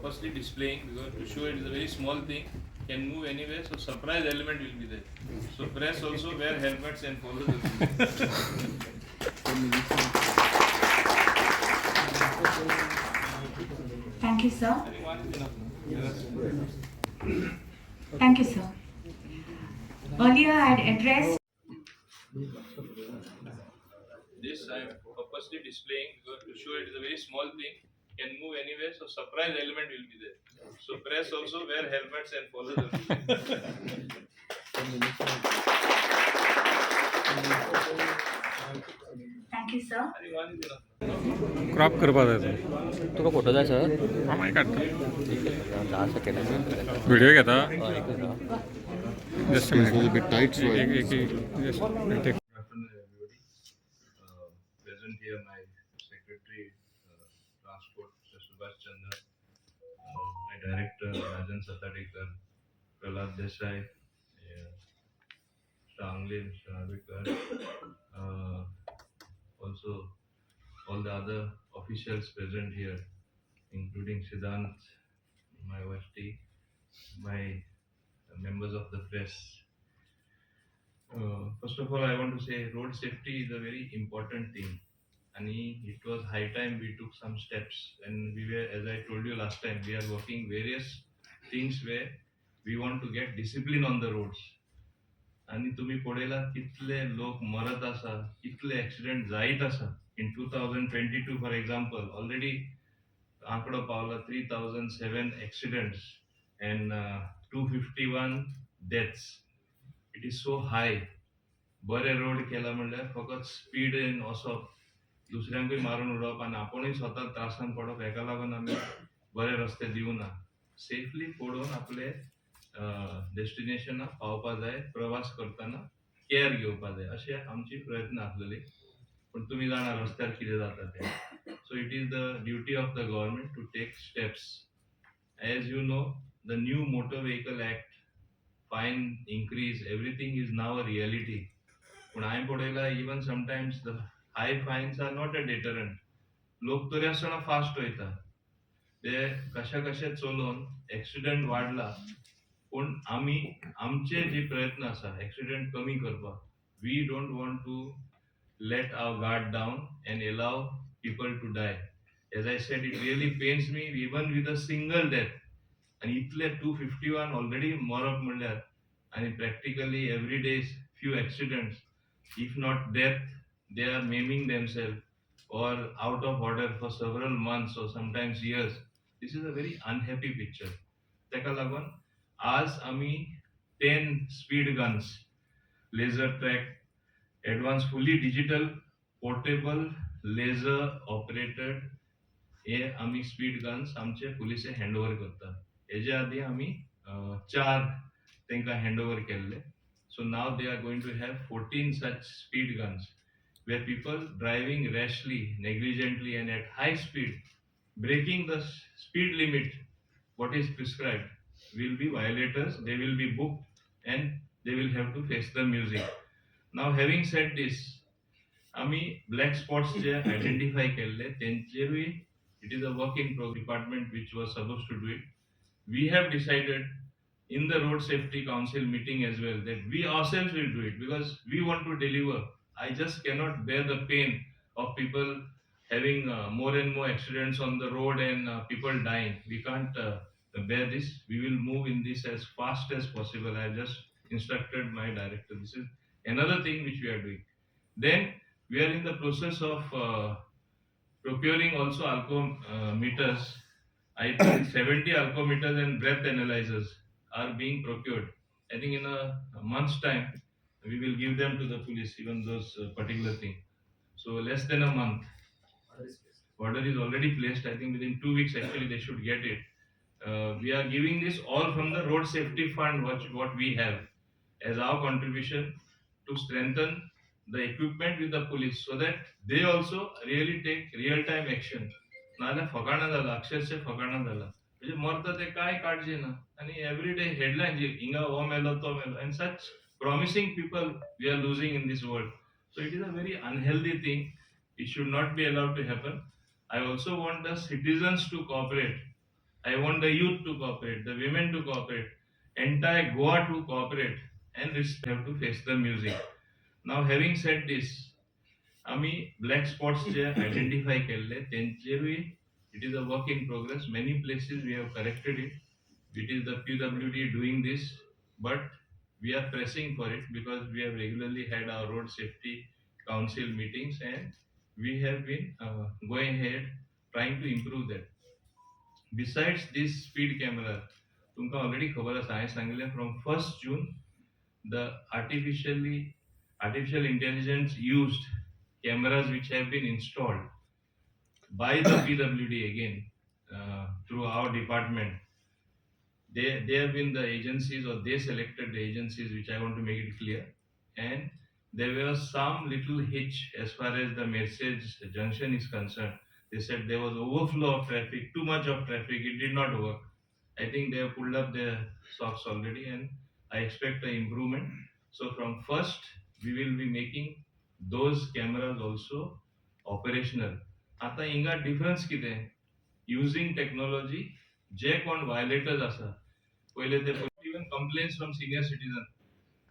purposely displaying because to show it is a very small thing, can move anywhere, so surprise element will be there. So press also wear helmets and follow the rules. Thank you, sir. Thank you, sir. Earlier, I had addressed. This I am purposely displaying because to show it is a very small thing, can move anywhere, so surprise element will be there. So press also wear helmets and follow the rules. Thank you, sir. Crop करपा जाय तो तुका photo जाय sir मागीर काडटा ठीक आहे 10 second video घेता एकच हा. Just It's a little bit tight, so I- just take Good afternoon, everybody. Present here, my secretary, transport, Mr. Subhash Chandra, my director, Rajan Satadekar, Prahlad Desai, Mr. Angle, Mr. Nabekar, also all the other officials present here, including Siddhant, my wife T, my members of the press. First of all, I want to say road safety is a very important thing. And it was high time we took some steps. And we were, as I told you last time, we are working various things where we want to get discipline on the roads. आणि तुम्ही पळयला कितले लोक मरत आसा कितले accident जायत आसा इन 2022 फॉर एग्जांपल ऑलरेडी आंकडो पावला 3007 accidents and 251 deaths. It is so high. बरे रोड केला म्हणल्यार फकत स्पीडीन वचप दुसऱ्यांकूय मारून उडोवप आनी आपुणूय स्वता त्रासान पडप हेका लागून आमी बरे रस्ते दिवना. सेफली पडून आपले डेस्टिनेशनाक पावपा जाय प्रवास करतना केअर घेवपा जाय अशे आमची प्रयत्न आसलेली पूण तुमी जाणा रस्त्यार कितें जाता तें. So it is the duty of the government to take steps. As you know the new motor vehicle act fine increase everything is now a reality. But I am पळयला even sometimes the high fines are not a deterrent. लोक तरी आसतना fast वयता ते कशे चलोवन accident वाडला पूण आमी आमचे जे प्रयत्न आसा एक्सिडेंट कमी करपाक we don't want to let our guard down and allow people to die. As I said, it really pains me even with a single death. And इतले 251 already मरप म्हणल्यार आणि practically every day few accidents. If not death, they are maiming themselves or out of order for several months or sometimes years. This is a very unhappy picture. तेका लागून आज आमी 10 speed guns, laser track, advanced fully digital portable laser operated हे आमी speed guns आमचे पुलिसे handover करता. हेजे आदी आमी 4 तांकां हँडओव्हर केल्ले. So now they are going to have 14 such speed guns where people driving rashly, negligently and at high speed, breaking the speed limit what is prescribed will be violators. They will be booked and they will have to face the music. Now having said this, आमी black spots जे identify केल्ले तेंचेरूय it is a work in progress department which was supposed to do it. We have decided in the road safety council meeting as well that we ourselves will do it because we want to deliver. I just cannot bear the pain of people having more and more accidents on the road and people dying. We can't bear this. We will move in this as fast as possible. I have just instructed my director. This is another thing which we are doing. Then we are in the process of procuring also alcometers. I think 70 alcometers and breath analyzers are being procured. I think in a month's time we will give them to the police, even those particular thing. So less than a month. Order is already placed. I think within 2 weeks actually they should get it. We are giving this all from the road safety fund, what we have as our contribution to strengthen the equipment with the police so that they also really take real time action. नाल्या फकाणा जाला अक्षरशः फकाणा झाला म्हणजे मरता ते काय काळजी ना आणि एव्हरी डे हेडलाईन हिंगा हो मेलो तो मेलो and such promising people we are losing in this world. So it is a very unhealthy thing. It should not be allowed to happen. I also want the citizens to cooperate I want the youth to cooperate, the women to cooperate, entire Goa to cooperate, and this have to face the music. Now, having said this, आम्ही black spots जे identify केले त्यांचेरूय it is a work in progress. Many places we have corrected it is the PWD doing this, but we are pressing for it because we have regularly had our road safety council meetings and we have been going ahead trying to improve that. Besides this speed camera, तुमका already खबर आसा हांवें सांगिल्लें from 1st June the artificial intelligence used cameras which have been installed by the PWD again through our department. They have been the agencies, or they selected the agencies, which I want to make it clear. And there was some little hitch as far as the message junction is concerned. They said there was overflow of traffic, too much of traffic. It did not work. I think they have pulled up their socks already, and I expect an improvement. So from first, we will be making those cameras also operational. आता हिंगा difference कितें? Using technology, जे कोण violators आसा, पहिले ते even complaints from senior citizens.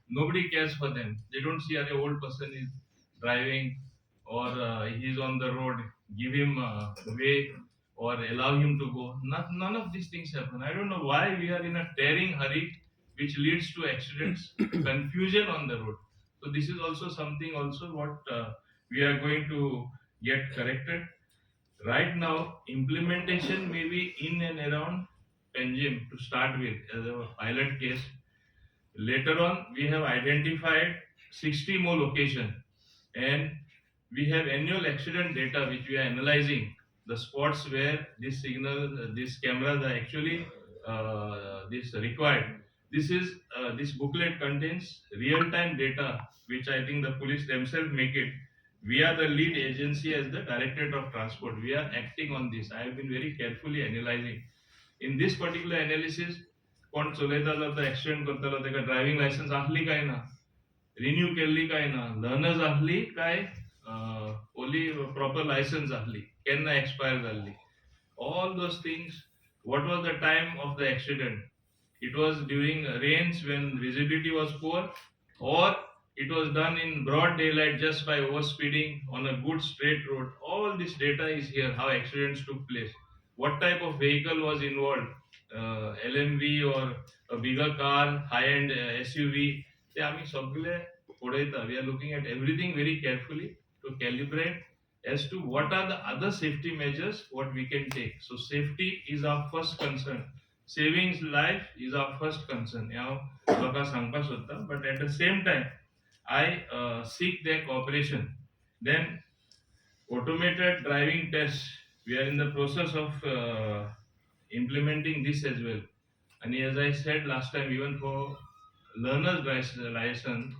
Nobody cares for them. They don't see an old person is driving or he's on the road. Give him way or allow him to go. None of these things happen. I don't know why we are in a tearing hurry, which leads to accidents, confusion on the road. So this is also something also what we are going to get corrected. Right now, implementation may be in and around Panjim to start with as a pilot case. Later on, we have identified 60 more locations, and we have annual accident data which we are analyzing the spots where this signal, these cameras are actually this required. This booklet contains real-time data which I think the police themselves make it. We are the lead agency as the Directorate of Transport. We are acting on this. I have been very carefully analyzing. In this particular analysis, कोण चलयता जाता accident करतलो तेका driving licence आसली काय ना, renew केल्ली काय ना, लर्नर्स आसली काय ओली प्रॉपर लायसन्स आसली, केन्ना एक्सपायर जाल्ली, all those things. What was the time of the accident? It was during rains when visibility was poor, or it was done in broad daylight just by overspeeding on a good straight road. All this data is here, how accidents took place, what type of vehicle was involved, LMV or a bigger car, high-end SUV. ते आम्ही सगळे पळयता. We are looking at everything very carefully to calibrate as to what are the other safety measures what we can take. So safety is our first concern. Saving life is our first concern. हांव लोकांक सांगपाक सोदता, but at the same time I seek their cooperation. Then automated driving tests, we are in the process of implementing this as well. And as I said last time, even for learner's license,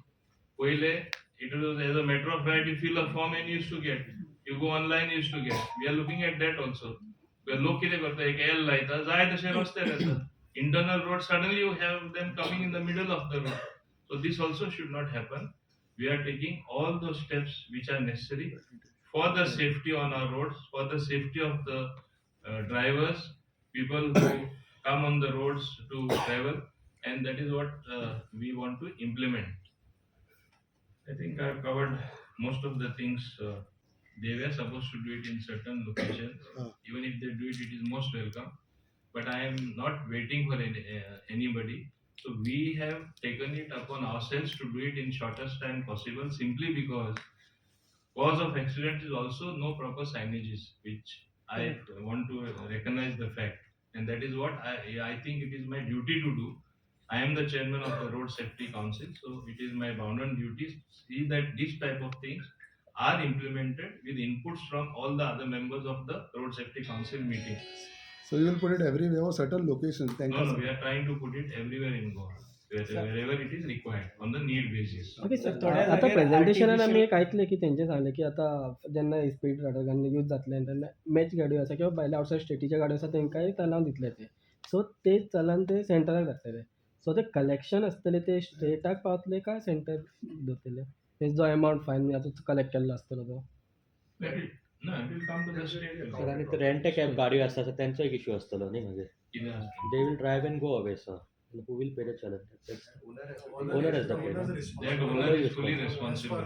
पहिले it was as a matter of right, you fill a form and you used to get. You go online, you used to get. We are looking at that also. लोक कितें करता, एक L लायता, जाय तशे रस्ते येता. Internal road, suddenly you have them coming in the middle of the road. So this also should not happen. We are taking all those steps which are necessary for the safety on our roads, for the safety of the drivers, people who come on the roads to travel, and that is what we want to implement. I think I've covered most of the things. They were supposed to do it in certain locations. Even if they do it, it is most welcome. But I am not waiting for anybody. So we have taken it upon ourselves to do it in shortest time possible, simply because cause of accident is also no proper signages, which I want to recognize the fact, and that is what I think it is my duty to do. I am the chairman of the Road Safety Council, so it is my bounden duty to see that this type of things are implemented with inputs from all the other members of the Road Safety Council meeting. So you will put it everywhere or certain locations? No, we are trying to put it everywhere in Goa, wherever it is required on the need basis. Okay sir, आता प्रेझेंटेशनान आमी एक आयकलें की तेंचे सांगलें की आतां जेन्ना स्पीड राडार यूज जातले तेन्ना मॅच गाडयो आसा किंवा भायल्या आवटसायड स्टेटीच्या गाडयो आसा तेंकांय चलान दितले ते. सो ते चलान ते सेंटराक घातलेले. सो ते कलेक्शन आसतले ते स्टेटाक पावतले काय सेंटर दवरतले, जो अमावंट फायन आतां कलेक्ट केल्लो आसतलो तो? No, it will come to the state. Sir आणि ते रेंट कॅब गाडयो आसता त्यांचो एक इश्यू आसतलो न्ही म्हणजे कितें asking? They will drive and go away, sir. And who will pay the challenge? That's owner has the pay. No? That owner is fully responsible.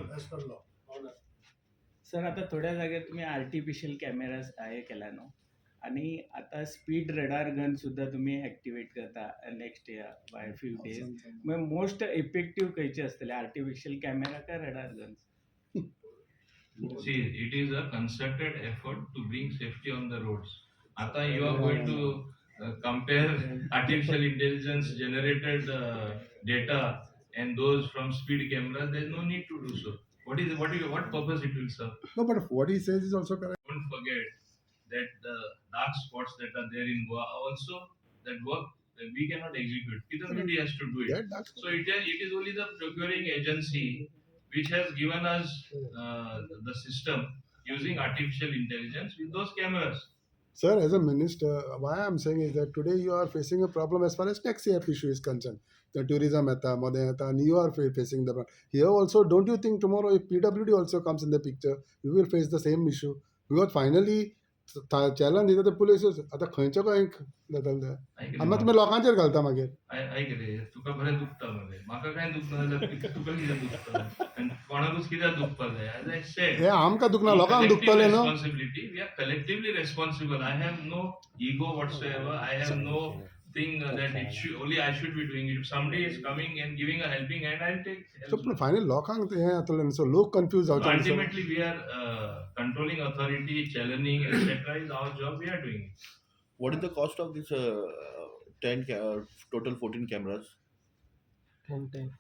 Sir आता थोड्या जागेर तुम्ही आर्टिफिशियल कॅमेराज हे केला न्हू आणि आता स्पीड रडार गन सुद्धा तुम्ही ॲक्टिवेट करता next year by few days मग मोस्ट इफेक्टिव्ह खंयचे असतले आर्टिफिशियल कॅमेरा का radar guns See, it is a concerted effort to bring safety on the roads. Ata you are going to compare artificial intelligence generated data and those from speed cameras. There is no need to do so. What purpose it will serve? No, but what he says is also correct. Don't forget that the dark spots that are there in Goa also that work we cannot execute. PWD has to do it. That dark So it is only the procuring agency which has given us the system using artificial intelligence with those cameras. Sir, as a minister, why I'm saying is that today you are facing a problem as far as taxi app issue is concerned. The tourism eta, and you are facing the problem. Here also, don't you think tomorrow if PWD also comes in the picture, you will face the same issue? Because finally, challenge is that the police is आता खंयचो काय जाताले आनी मागीर तुमी लोकांचेर घालता मागीर I कितें तुका बरें दुखता मरे म्हाका कांय दुखना जाल्यार तुका कितें दुखता आनी कोणाकूच कित्याक दुखपा जाय as I said हे आमकां दुखना लोकांक collective दुखतले न्हू responsibility. We are collectively responsible. I have no ego whatsoever. I have no thing that it should, only I should be doing it. If somebody is coming and giving a helping hand, I'll take help. So पण final लोकांक हें जातलें न्हू सो लोक confuse So जावचे ultimately, we are controlling authority, challenging, etc. is our job. We are doing it. What is the cost of this 10 total 14 cameras? 10.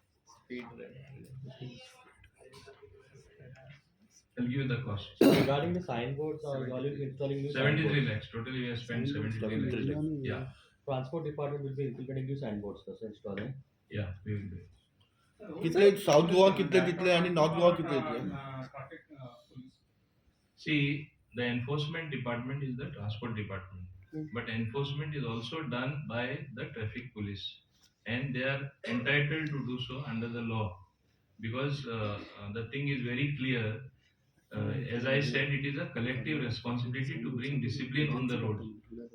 I'll give you the cost. Regarding the signboards, you all will be installing new 73 signboards. lakhs. Totally, we have spent 73 73 lakhs. lakhs. Yeah, Transport department will be implementing new signboards, sir, installing. yeah, we will do it. कितले south Goa कितले दितले आणि north Goa कितले दितले? See, the enforcement department is the transport department, but enforcement is also done by the traffic police, and they are entitled to do so under the law, because the thing is very clear. As I said, it is a collective responsibility to bring discipline on the road.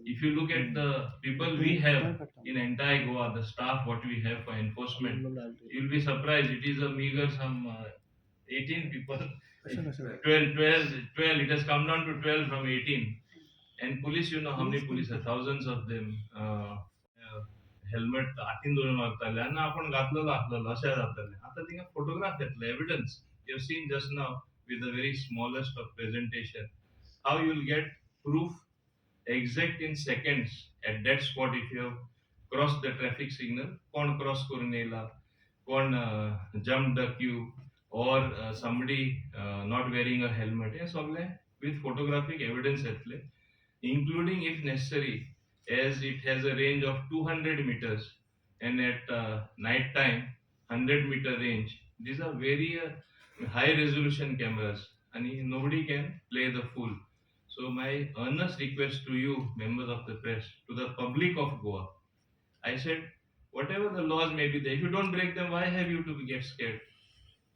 If you look at the people we have in entire Goa, the staff what we have for enforcement, you'll be surprised. It is a meager some 18 people. 12. It has come down to 12 from 18. And police, you know how many police are, thousands of them. Helmet आठीन दोन मारताले आनी आपण घातलेलो आसलेलो अशें जातालें आतां थिंगा फोटोग्राफ येतले evidence you have seen just now with the very smallest of presentation how you will get proof exact in seconds at that spot if you have crossed the traffic signal kon cross करून येयला kon jumped the queue or somebody not wearing a helmet हे सगळे with photographic evidence येतले including if necessary as it has a range of 200 meters and at night time 100-meter range. These are very high resolution cameras and nobody can play the fool. So my earnest request to you members of the press, to the public of Goa, I said whatever the laws may be there, if you don't break them, why have you to get scared?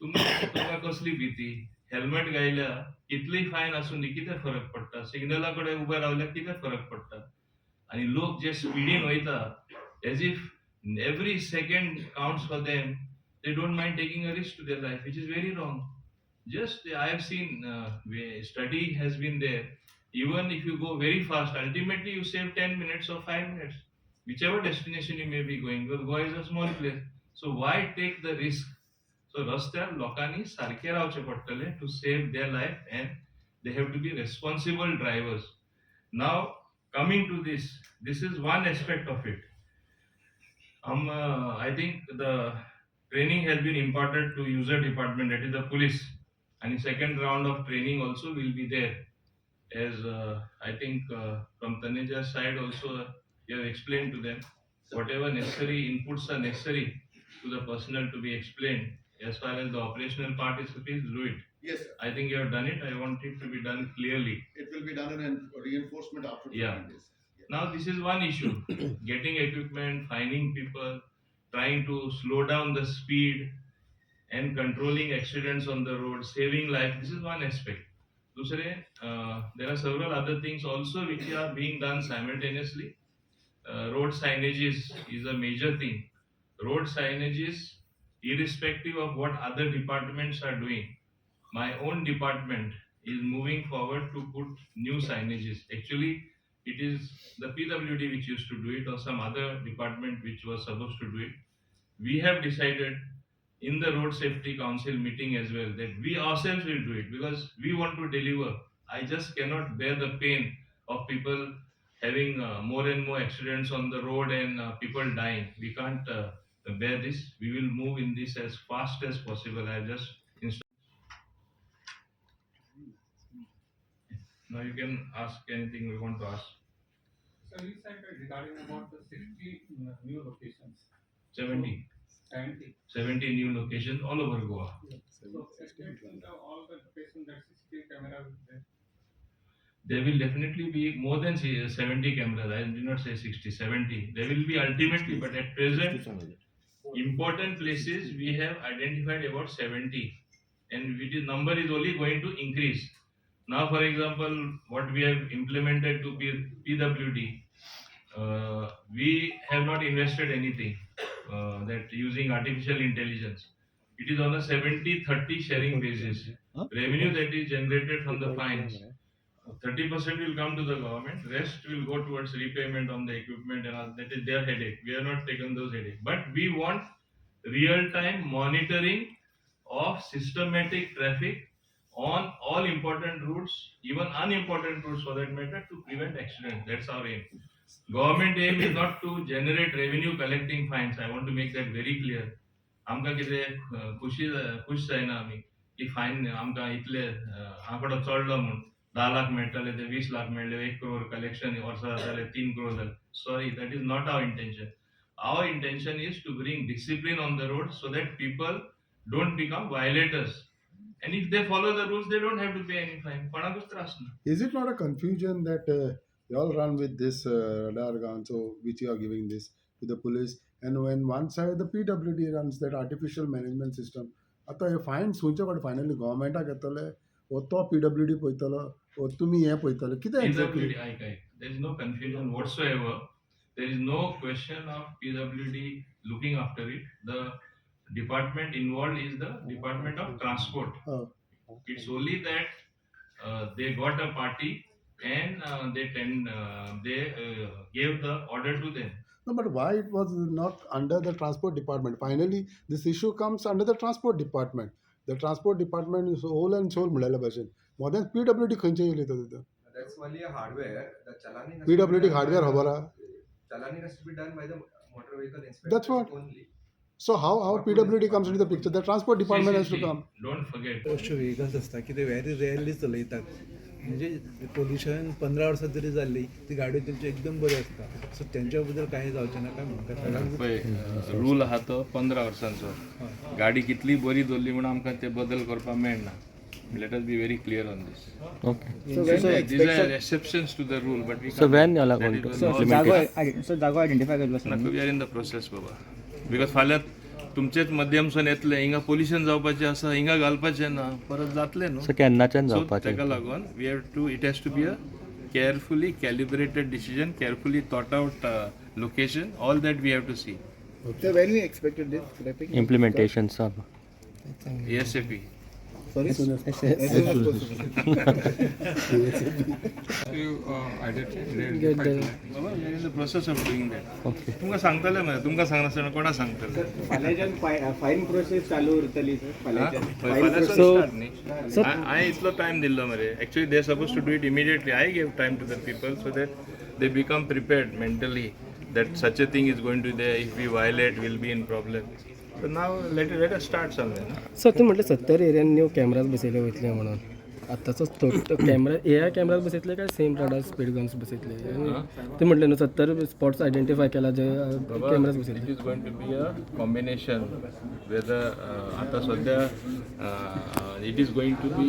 तुमकां कसली भीती helmet घायल्या कितली fine आसून दी कितें फरक पडटा सिग्नला कडेन ube रावल्यार कितें फरक पडटा आनी लोक जे स्पिडीन वयता as if every second counts for them. They don't mind taking a risk to their life, which is very wrong. Just I have seen study has been there. Even if you go very fast, ultimately you save 10 minutes or 5 minutes, whichever destination you may be going. Because Goa is a small place, so why take the risk? So रस्त्यार लोकांनी सारखे रावचे पडटले to save their life, and they have to be responsible drivers. Now coming to this is one aspect of it. I think the training has been imparted to user department, that is the police, and the second round of training also will be there. As I think from Taneja's side also, you have explained to them whatever necessary inputs are necessary to the personnel to be explained. As far as the operational part is, please do it. Yes, sir. I think you have done it. I want it to be done clearly. It will be done in reinforcement after 15 Yeah. days. Now this is one issue: getting equipment, finding people, trying to slow down the speed, and controlling accidents on the road, saving life. This is one aspect. दूसरे, there are several other things also which are being done simultaneously. road signages is a major thing. Road signages, irrespective of what other departments are doing, my own department is moving forward to put new signages. Actually, it is the PWD which used to do it, or some other department which was supposed to do it. We have decided in the road safety council meeting as well that we ourselves will do it because we want to deliver. I just cannot bear the pain of people having more and more accidents on the road and people dying. We can't bear this. We will move in this as fast as possible. I just now you can ask anything we want to ask. So you said regarding about the 60 new locations. 70. 70. 70 new locations all over Goa. So all the locations that 60 cameras there. There will definitely be more than 70 cameras. I did not say 60, 70. There will be ultimately, but at present, important places we have identified about 70, and which is number is only going to increase. Now, for example, what we have implemented to PWD, we have not invested anything that using artificial intelligence. It is on a 70-30 sharing basis. Revenue that is generated from the fines, 30% will come to the government, rest will go towards repayment on the equipment and all. That is their headache. We have not taken those headache. But we want real-time monitoring of systematic traffic on all important routes, even unimportant routes for that matter, to prevent accidents. That's our aim. Government aim is not to generate revenue collecting fines. I want to make that very clear. आमकां कितें खुश जायना आमी की fine आमकां इतले आंकडो चडलो म्हूण 10 लाख मेळटले ते 20 लाख मेळ्ळे 1 करोड कलेक्शन वर्सां जाताले 3 करोड जाले sorry that is not our intention. Our intention is to bring discipline on the road so that people don't become violators. And if they follow the rules, they don't have to pay any fine. कोणाकूच त्रास ना. Is it not a confusion that you all run with this radar gun, so which you are giving this to the police, and when one side the PWD runs that artificial management system, आता हे fine खंयचे फावटी finally गव्हर्मेंटाक येतले वो तो PWD पळयतलो वो तुमी हे पळयतले कितें exactly? There is no confusion whatsoever. There is no question of PWD looking after it. The department involved is the Department of Transport. It's only that they got a party and they gave the order to them. No, but why it was not under the transport department? Finally, this issue comes under the transport department. The transport department is whole and soul म्हणलेल्या भशेन. More than PWD खंयचे येयले तिथं? That's only a hardware. The chalaning has PWD to be done hardware by खबर आहा? Chalaning has to be done by the motor vehicle inspector. That's what. Only. So how PWD comes into the picture? The transport department has to come. Don't forget. गोष्ट वेगळीच असता की ते very rarely चलयतात म्हणजे pollution 15 वर्सां जरी जाल्ली ती गाडी त्यांची एकदम बरी असता सो त्यांच्या बद्दल काही जावचें ना काय म्हणटा रूल आहा तो 15 वर्सांचो गाडी कितली बरी दवरली म्हणून आमकां ते बदल करपाक मेळना. Let us be very clear on this. Okay. These are exceptions to the rule, but we can't. So when you are that going is to one implement सो जागो आयडेंटिफाय केल्लो आसा. नको, we are in the process Baba. Because फाल्यां तुमचेच माध्यमसून येतले हिंगा pollution जावपाचें आसा हिंगा घालपाचें ना परत जातलें न्हू. सो केन्नाच्यान So जावपाचें? ताका लागून we have to, it has to be a carefully calibrated decision, carefully thought out location, all that we have to see. So when we expected this Implementation sir. ASAP. Sorry? You Get the Baba, we are in the process of doing that. Okay. तुमकां सांगतले मरे, तुमकां सांगनासतना कोणा सांगतले? फाल्याच्यान fine process चालू उरतली sir फाल्याच्यान start न्ही. I इतलो टायम दिल्लो मरे. Actually they are supposed to do it immediately. I gave time to the people so that they become prepared mentally that such a thing is going to be there. If we violate, we'll be in problem. So now let us start somewhere. No? Sir तुम्ही म्हटलं 70 एरियान new cameras बसयले वयतले म्हणून आताचो camera AI cameras बसयतले काय same radar speed guns बसयतले तुम्ही म्हटले न्हू 70 spots identify केला जे cameras बसयतले. It is going to be a combination whether आता सध्या it is going to be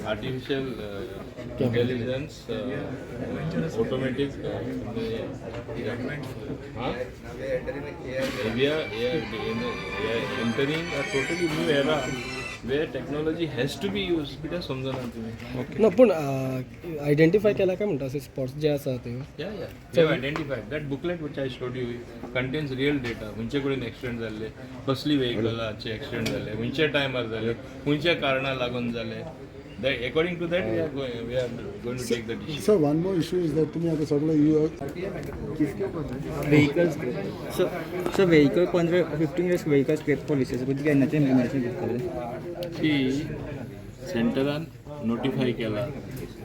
artificial intelligence, automatic we are entering a totally new era where technology has to be used, कित्याक समजना तुम्ही? ना पूण identify केला काय म्हणटा असे स्पॉट्स जे आसा ते Yeah, yeah. We have identified. That booklet which I showed you contains real data. खंयचे कडेन एक्सिडेंट जाल्ले, कसली व्हेहिकलाचे एक्सिडेंट जाले, खंयच्या टायमार जाले, खंयच्या कारणाक लागून जाले. That according to that we are going to take the decision. So one more issue is that तुम्ही आता सगळं you Vehicles so vehicle 15 years vehicle scrap policy so किती केन्नाचे इम्प्लिमेंटेशन करतले की सेंटरान नोटिफाय केला,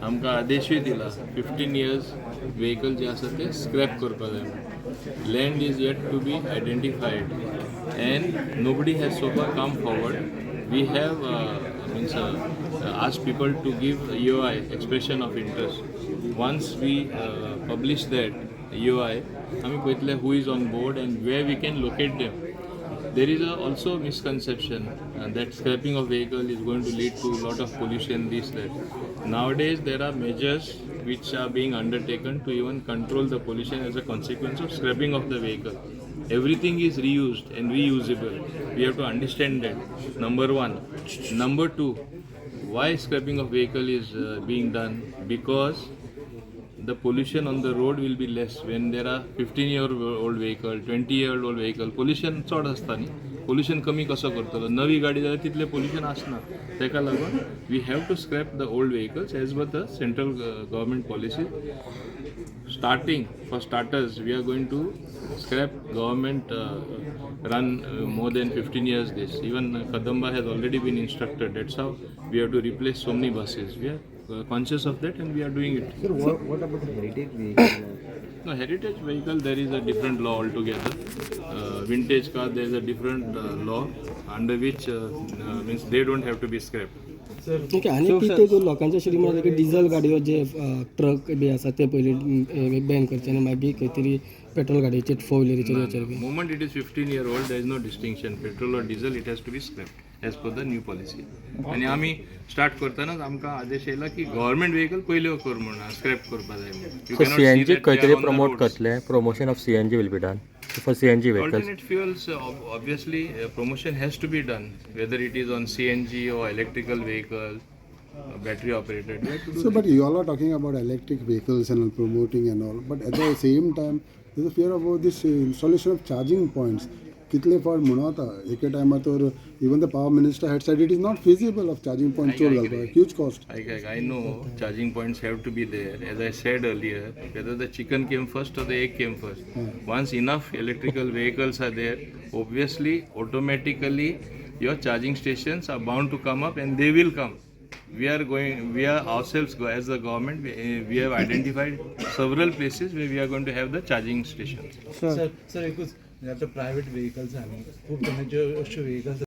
आमकां आदेशूय दिला 15 years व्हेहिकल जे आसा ते स्क्रॅप करपा जाय. Land is yet to be identified and nobody has so far come forward. We have asked people to give EOI, expression of interest. Once we publish that EOI, आमी पळयतले who is on board and where we can locate them. There is also misconception that scrapping of vehicle is going to lead to a lot of pollution, this, that. Nowadays there are measures which are being undertaken to even control the pollution as a consequence of scrapping of the vehicle. Everything is reused and reusable. We have to understand that. Number one. Number two, why scrapping of vehicle is being done? Because the pollution on the road will be less when there are 15-year-old vehicle, 20-year-old vehicle. Pollution चड आसता न्ही. Pollution कमी कसो करतलो? नवी गाडी जाल्यार तितले pollution आसना. तेका लागून we have to scrap the old vehicles as per the central government policy. Starting, for starters, we are going to scrap government run more than 15 years this. Even Kadamba has already been instructed. That's how we have to replace so many buses. We are conscious of that and we are doing it. Sir, what about the heritage vehicle? No, heritage vehicle, there is a different law altogether. Vintage car, there is a different law under which means they don't have to be scrapped. Okay आनी कितें जो लोकांचे अशें म्हणटा की diesel गाडयो जे truck B आसा ते पयलीं बॅन करचे आनी मागीर खंय तरी पेट्रोल गाडयेचेर 4 व्हिलरीचेर हेचेर बी Moment it is 15-year-old, there is no distinction. Petrol or diesel, it has to be scrapped as per the new policy. आणि आमी स्टार्ट करतानाच आमकां आदेश येयला की गव्हर्मेंट व्हेहिकल पयल्यो कर म्हणून स्क्रॅप करपा जाय म्हणून. CNG खंय तरी प्रमोट करतले. Promotion of CNG will be done for CNG vehicles. Alternate fuels, obviously, promotion has to be done, whether it is on CNG or electrical vehicle, battery operated. We have to do So that. but you all are talking about electric vehicles and all promoting and all, but at the same time there is a fear about this installation of charging points. कितले फावट म्हणता एके टायमार तर even the power minister had said it is not feasible of charging points चड घालपाक, huge cost. I know charging points have to be there. As I said earlier, whether the chicken came first or the egg came first. Once enough electrical vehicles are there, obviously, automatically, your charging stations are bound to come up and they will come. We are ourselves, as the government, we have identified several places where we are going to have the charging stations. Sir एकूच आता private vehicles आनी खूब जणांच्यो अश्यो vehicles